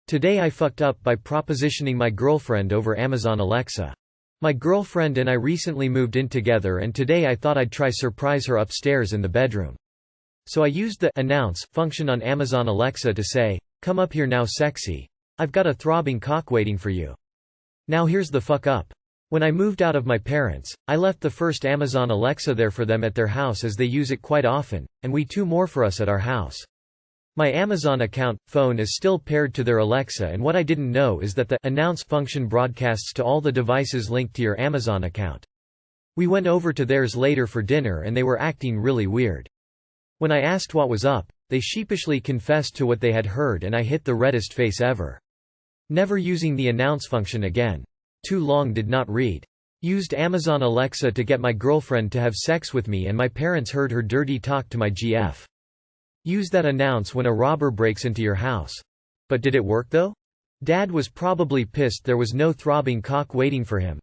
Today I fucked up by propositioning my girlfriend over Amazon Alexa. My girlfriend and I recently moved in together and today I thought I'd try surprise her upstairs in the bedroom. So I used the announce function on Amazon Alexa to say, "Come up here now sexy. I've got a throbbing cock waiting for you." Now here's the fuck up. When I moved out of my parents', I left the first Amazon Alexa there for them at their house as they use it quite often, and we 2 more for us at our house. My Amazon account phone is still paired to their Alexa, and what I didn't know is that the announce function broadcasts to all the devices linked to your Amazon account. We went over to theirs later for dinner and they were acting really weird. When I asked what was up, they sheepishly confessed to what they had heard and I hit the reddest face ever. Never using the announce function again. Too long did not read. Used Amazon Alexa to get my girlfriend to have sex with me and my parents heard her dirty talk to my GF. Use that announce when a robber breaks into your house. But did it work though? Dad was probably pissed there was no throbbing cock waiting for him.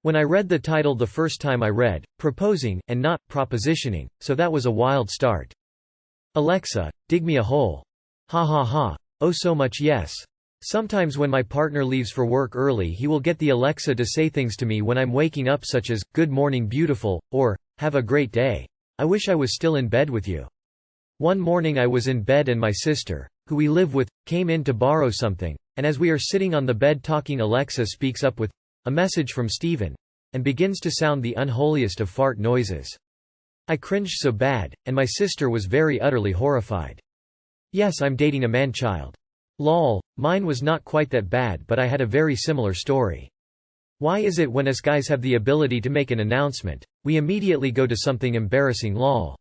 When I read the title the first time I read, proposing, and not, propositioning, so that was a wild start. Alexa, dig me a hole. Ha ha ha. Oh so much yes. Sometimes when my partner leaves for work early he will get the Alexa to say things to me when I'm waking up such as, "Good morning beautiful," or, "Have a great day. I wish I was still in bed with you." One morning I was in bed and my sister, who we live with, came in to borrow something, and as we are sitting on the bed talking Alexa speaks up with, "A message from Steven," and begins to sound the unholiest of fart noises. I cringed so bad, and my sister was very utterly horrified. Yes, I'm dating a man-child. Lol, mine was not quite that bad but I had a very similar story. Why is it when us guys have the ability to make an announcement, we immediately go to something embarrassing lol.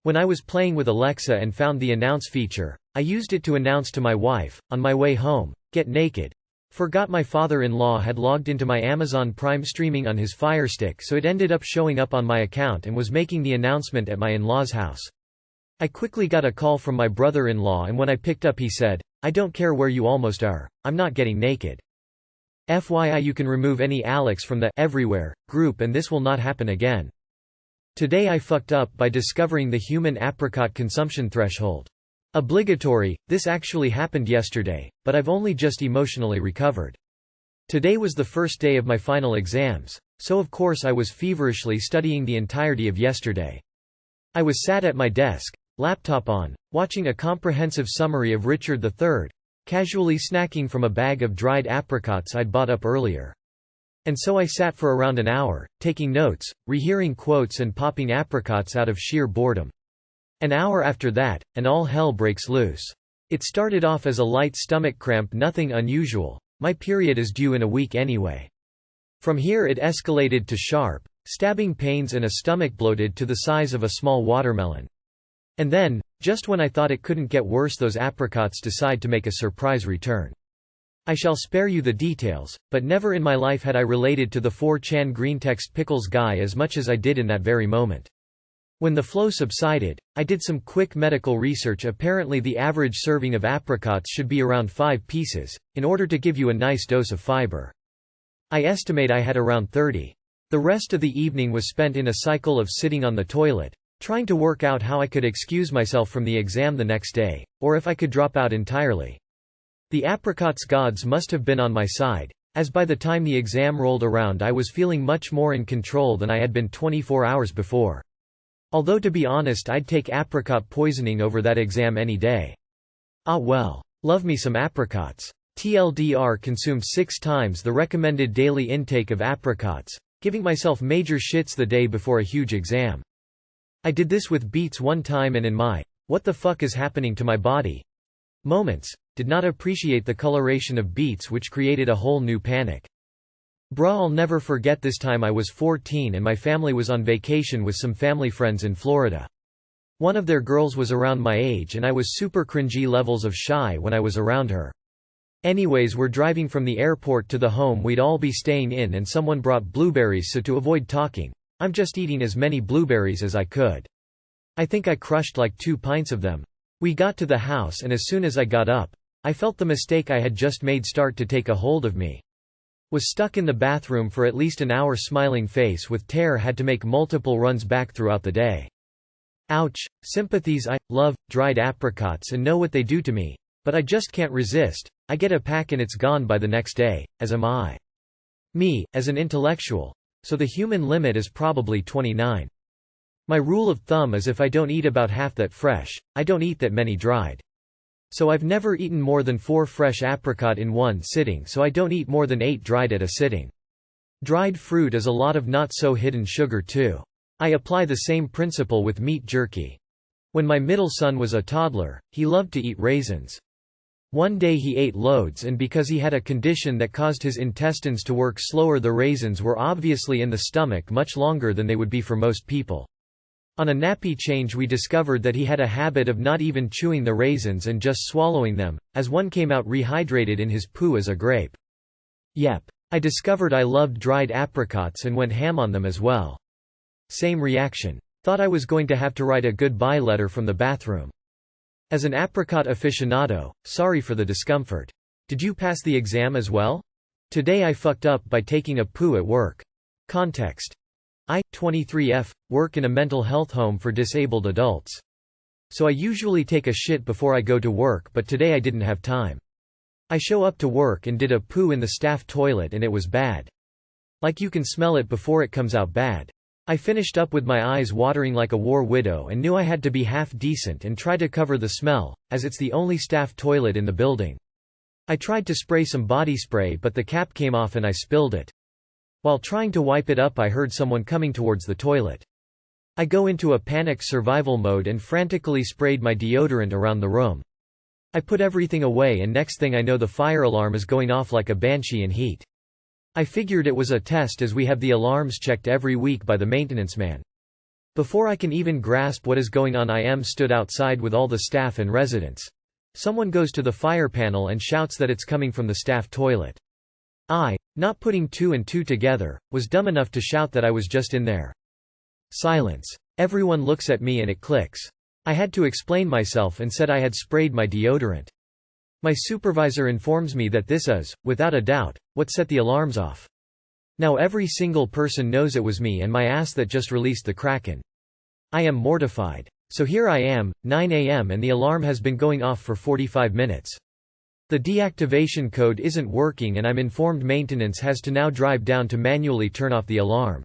When I was playing with Alexa and found the announce feature, I used it to announce to my wife, on my way home, "Get naked." Forgot my father-in-law had logged into my Amazon Prime streaming on his Fire Stick so it ended up showing up on my account and was making the announcement at my in-laws' house. I quickly got a call from my brother-in-law and when I picked up he said, "I don't care where you almost are, I'm not getting naked. FYI you can remove any Alex from the everywhere group and this will not happen again." Today I fucked up by discovering the human apricot consumption threshold. Obligatory, this actually happened yesterday, but I've only just emotionally recovered. Today was the first day of my final exams, so of course I was feverishly studying the entirety of yesterday. I was sat at my desk, laptop on, watching a comprehensive summary of Richard III, casually snacking from a bag of dried apricots I'd bought up earlier. And so I sat for around an hour, taking notes, rehearing quotes and popping apricots out of sheer boredom. An hour after that, and all hell breaks loose. It started off as a light stomach cramp, nothing unusual, my period is due in a week anyway. From here it escalated to sharp, stabbing pains and a stomach bloated to the size of a small watermelon. And then, just when I thought it couldn't get worse, those apricots decide to make a surprise return. I shall spare you the details, but never in my life had I related to the 4chan greentext pickles guy as much as I did in that very moment. When the flow subsided, I did some quick medical research. Apparently the average serving of apricots should be around 5 pieces, in order to give you a nice dose of fiber. I estimate I had around 30. The rest of the evening was spent in a cycle of sitting on the toilet, trying to work out how I could excuse myself from the exam the next day, or if I could drop out entirely. The apricots gods must have been on my side, as by the time the exam rolled around I was feeling much more in control than I had been 24 hours before. Although to be honest I'd take apricot poisoning over that exam any day. Ah well. Love me some apricots. TLDR consumed 6 times the recommended daily intake of apricots, giving myself major shits the day before a huge exam. I did this with beets one time and in my, "What the fuck is happening to my body?" moments, did not appreciate the coloration of beets, which created a whole new panic. Bruh, I'll never forget this time. I was 14 and my family was on vacation with some family friends in Florida. One of their girls was around my age and I was super cringy levels of shy when I was around her. Anyways, we're driving from the airport to the home we'd all be staying in and someone brought blueberries, so to avoid talking, I'm just eating as many blueberries as I could. I think I crushed like 2 pints of them. We got to the house and as soon as I got up, I felt the mistake I had just made start to take a hold of me. Was stuck in the bathroom for at least an hour, smiling face with tear, had to make multiple runs back throughout the day. Ouch, sympathies. I love dried apricots and know what they do to me, but I just can't resist. I get a pack and it's gone by the next day, as am I. Me, as an intellectual. So the human limit is probably 29. My rule of thumb is if I don't eat about half that fresh, I don't eat that many dried. So I've never eaten more than 4 fresh apricot in one sitting, so I don't eat more than 8 dried at a sitting. Dried fruit is a lot of not so hidden sugar too. I apply the same principle with meat jerky. When my middle son was a toddler, he loved to eat raisins. One day he ate loads, and because he had a condition that caused his intestines to work slower, the raisins were obviously in the stomach much longer than they would be for most people. On a nappy change we discovered that he had a habit of not even chewing the raisins and just swallowing them, as one came out rehydrated in his poo as a grape. Yep. I discovered I loved dried apricots and went ham on them as well. Same reaction. Thought I was going to have to write a goodbye letter from the bathroom. As an apricot aficionado, sorry for the discomfort. Did you pass the exam as well? Today I fucked up by taking a poo at work. Context. I, 23F, work in a mental health home for disabled adults. So I usually take a shit before I go to work, but today I didn't have time. I show up to work and did a poo in the staff toilet and it was bad. Like you can smell it before it comes out bad. I finished up with my eyes watering like a war widow and knew I had to be half decent and try to cover the smell, as it's the only staff toilet in the building. I tried to spray some body spray but the cap came off and I spilled it. While trying to wipe it up I heard someone coming towards the toilet. I go into a panicked survival mode and frantically sprayed my deodorant around the room. I put everything away and next thing I know the fire alarm is going off like a banshee in heat. I figured it was a test as we have the alarms checked every week by the maintenance man. Before I can even grasp what is going on I am stood outside with all the staff and residents. Someone goes to the fire panel and shouts that it's coming from the staff toilet. I, not putting 2 and 2 together, was dumb enough to shout that I was just in there. Silence. Everyone looks at me and it clicks. I had to explain myself and said I had sprayed my deodorant. My supervisor informs me that this is, without a doubt, what set the alarms off. Now every single person knows it was me and my ass that just released the kraken. I am mortified. So here I am, 9 a.m. and the alarm has been going off for 45 minutes. The deactivation code isn't working and I'm informed maintenance has to now drive down to manually turn off the alarm.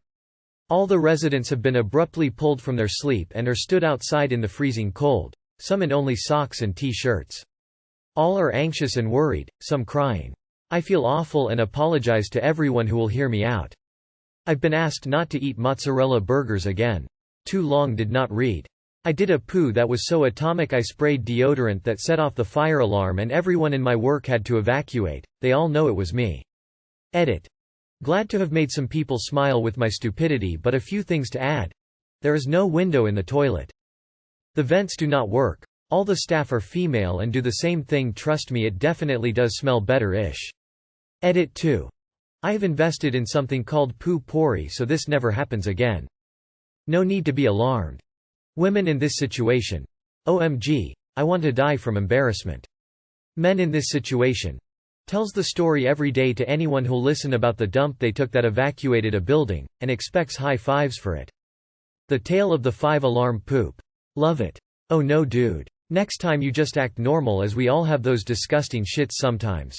All the residents have been abruptly pulled from their sleep and are stood outside in the freezing cold, some in only socks and t-shirts. All are anxious and worried, some crying. I feel awful and apologize to everyone who will hear me out. I've been asked not to eat mozzarella burgers again. Too long did not read. I did a poo that was so atomic I sprayed deodorant that set off the fire alarm and everyone in my work had to evacuate. They all know it was me. Edit. Glad to have made some people smile with my stupidity, but a few things to add. There is no window in the toilet. The vents do not work. All the staff are female and do the same thing. Trust me, it definitely does smell better-ish. Edit 2. I have invested in something called poo pourri so this never happens again. No need to be alarmed. Women in this situation. OMG. I want to die from embarrassment. Men in this situation. Tells the story every day to anyone who'll listen about the dump they took that evacuated a building, and expects high fives for it. The tale of the 5-alarm poop. Love it. Oh no dude. Next time you just act normal, as we all have those disgusting shits sometimes.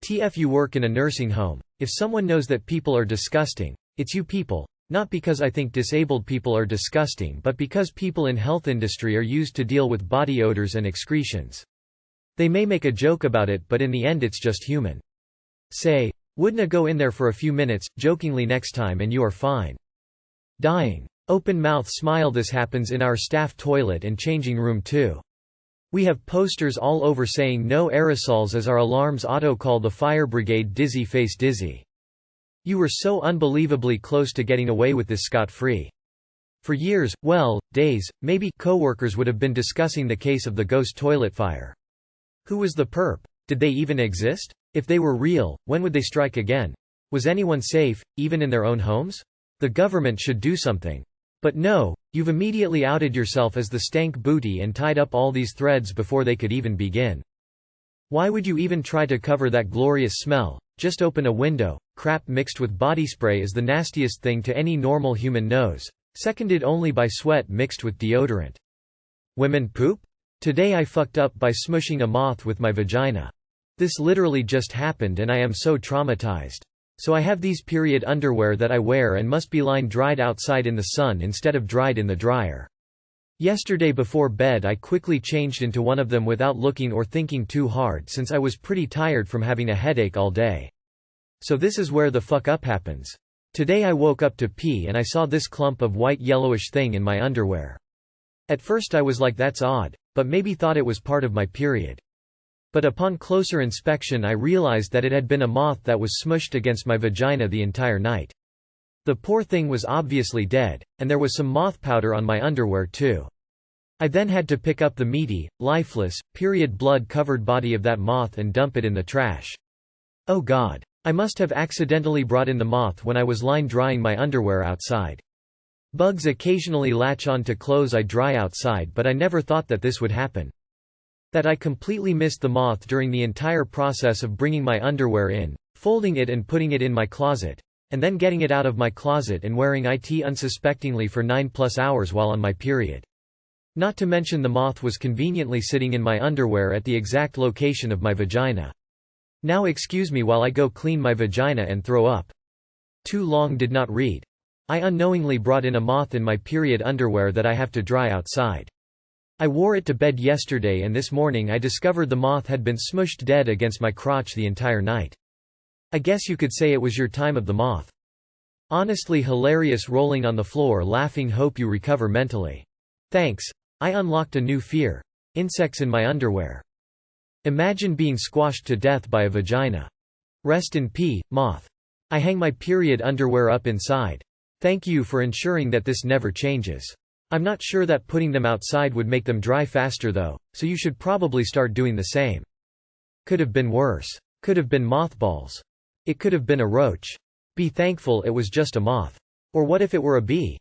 TIFU work in a nursing home. If someone knows that people are disgusting, it's you people. Not because I think disabled people are disgusting, but because people in health industry are used to deal with body odors and excretions. They may make a joke about it, but in the end it's just human. Say, wouldn't go in there for a few minutes, jokingly next time, and you are fine. Dying. Open mouth smile. This happens in our staff toilet and changing room too. We have posters all over saying no aerosols as our alarms auto call the fire brigade. Dizzy face dizzy. You were so unbelievably close to getting away with this scot-free. For years, well, days, maybe, coworkers would have been discussing the case of the ghost toilet fire. Who was the perp? Did they even exist? If they were real, when would they strike again? Was anyone safe, even in their own homes? The government should do something. But no, you've immediately outed yourself as the stank booty and tied up all these threads before they could even begin. Why would you even try to cover that glorious smell? Just open a window. Crap mixed with body spray is the nastiest thing to any normal human nose, seconded only by sweat mixed with deodorant. Women poop? Today I fucked up by smushing a moth with my vagina. This literally just happened and I am so traumatized. So I have these period underwear that I wear and must be line dried outside in the sun instead of dried in the dryer. Yesterday before bed I quickly changed into one of them without looking or thinking too hard since I was pretty tired from having a headache all day. So this is where the fuck up happens. Today I woke up to pee and I saw this clump of white yellowish thing in my underwear. At first I was like, that's odd, but maybe thought it was part of my period. But upon closer inspection I realized that it had been a moth that was smushed against my vagina the entire night. The poor thing was obviously dead, and there was some moth powder on my underwear too. I then had to pick up the meaty, lifeless, period blood-covered body of that moth and dump it in the trash. Oh God. I must have accidentally brought in the moth when I was line drying my underwear outside. Bugs occasionally latch on to clothes I dry outside, but I never thought that this would happen. That I completely missed the moth during the entire process of bringing my underwear in, folding it and putting it in my closet, and then getting it out of my closet and wearing it unsuspectingly for 9+ hours while on my period. Not to mention the moth was conveniently sitting in my underwear at the exact location of my vagina. Now excuse me while I go clean my vagina and throw up. Too long did not read. I unknowingly brought in a moth in my period underwear that I have to dry outside. I wore it to bed yesterday and this morning I discovered the moth had been smushed dead against my crotch the entire night. I guess you could say it was your time of the moth. Honestly hilarious, rolling on the floor laughing, hope you recover mentally. Thanks. I unlocked a new fear. Insects in my underwear. Imagine being squashed to death by a vagina. Rest in peace, moth. I hang my period underwear up inside. Thank you for ensuring that this never changes. I'm not sure that putting them outside would make them dry faster though, so you should probably start doing the same. Could have been worse. Could have been mothballs. It could have been a roach. Be thankful it was just a moth. Or what if it were a bee?